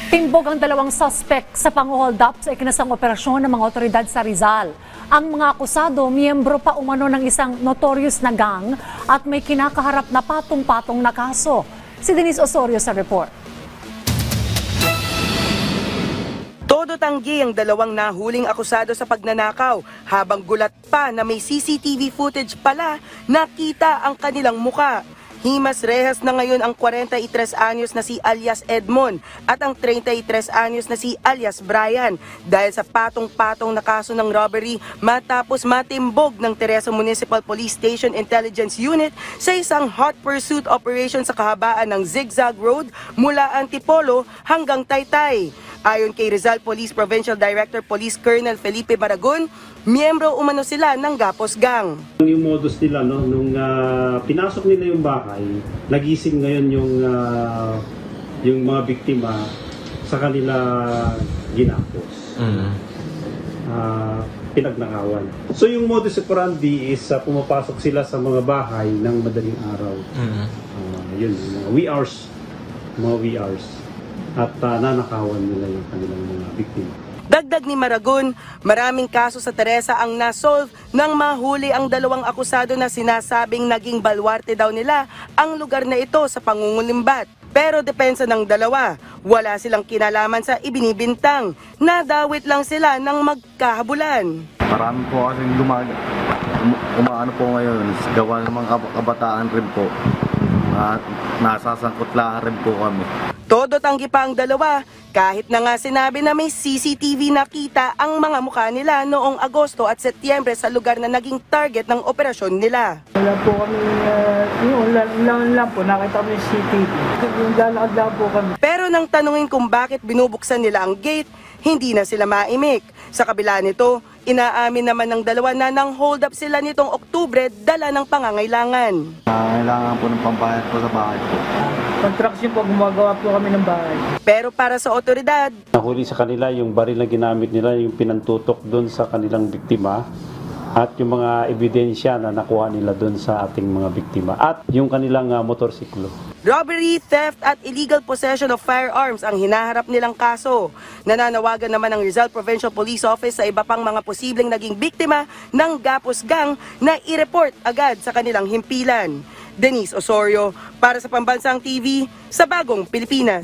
Timbog ang dalawang suspect sa pang-hold up sa ikinasang operasyon ng mga otoridad sa Rizal. Ang mga akusado, miyembro pa umano ng isang notorious na gang at may kinakaharap na patong-patong na kaso. Si Denise Osorio sa report. Todo tanggi ang dalawang nahuling akusado sa pagnanakaw habang gulat pa na may CCTV footage pala nakita ang kanilang muka. Himas rehas na ngayon ang 43 anyos na si alias Edmond at ang 33 anyos na si alias Brian dahil sa patong-patong na kaso ng robbery matapos matimbog ng Teresa Municipal Police Station Intelligence Unit sa isang hot pursuit operation sa kahabaan ng Zigzag Road mula Antipolo hanggang Taytay. Ayon kay Rizal Police Provincial Director Police Colonel Felipe Baragon, miyembro umano sila ng Gapos Gang. Yung modus nila, no, nung pinasok nila yung bahay, nagising ngayon yung mga biktima sa kanila ginapos. Pinagnakawan. So yung modus operandi is pumapasok sila sa mga bahay ng madaling araw. Yun, mga wee hours. At nanakawan nila yung kanilang mga biktima. Dagdag ni Maragon, maraming kaso sa Teresa ang nasolve nang mahuli ang dalawang akusado na sinasabing naging balwarte daw nila ang lugar na ito sa pangungulimbat. Pero depensa ng dalawa, wala silang kinalaman sa ibinibintang. Nadawit lang sila ng magkahabulan. Marami po kasing umaano po ngayon, gawa ng mga kabataan rin po. At nasasangkutlaan rin po kami. Todo tanggi pa ang dalawa, kahit na nga sinabi na may CCTV nakita ang mga mukha nila noong Agosto at Setyembre sa lugar na naging target ng operasyon nila. Wala po kami, lang po, nakita kami CCTV. Yung lalakad lang po kami. Pero nang tanungin kung bakit binubuksan nila ang gate, hindi na sila maimik. Sa kabila nito, inaamin naman ng dalawa na nang hold up sila nitong Oktubre, dala ng pangangailangan. Kailangan po ng pambayad po sa bahay po. Construction po, gumagawa po kami ng bahay. Pero para sa otoridad, Nahuli sa kanila yung baril na ginamit nila, yung pinantutok doon sa kanilang biktima at yung mga ebidensya na nakuha nila doon sa ating mga biktima at yung kanilang motorsiklo. robbery, theft at illegal possession of firearms ang hinaharap nilang kaso. Nananawagan naman ng Rizal Provincial Police Office sa iba pang mga posibleng naging biktima ng Gapos Gang na i-report agad sa kanilang himpilan. Denise Osorio para sa Pambansang TV sa Bagong Pilipinas.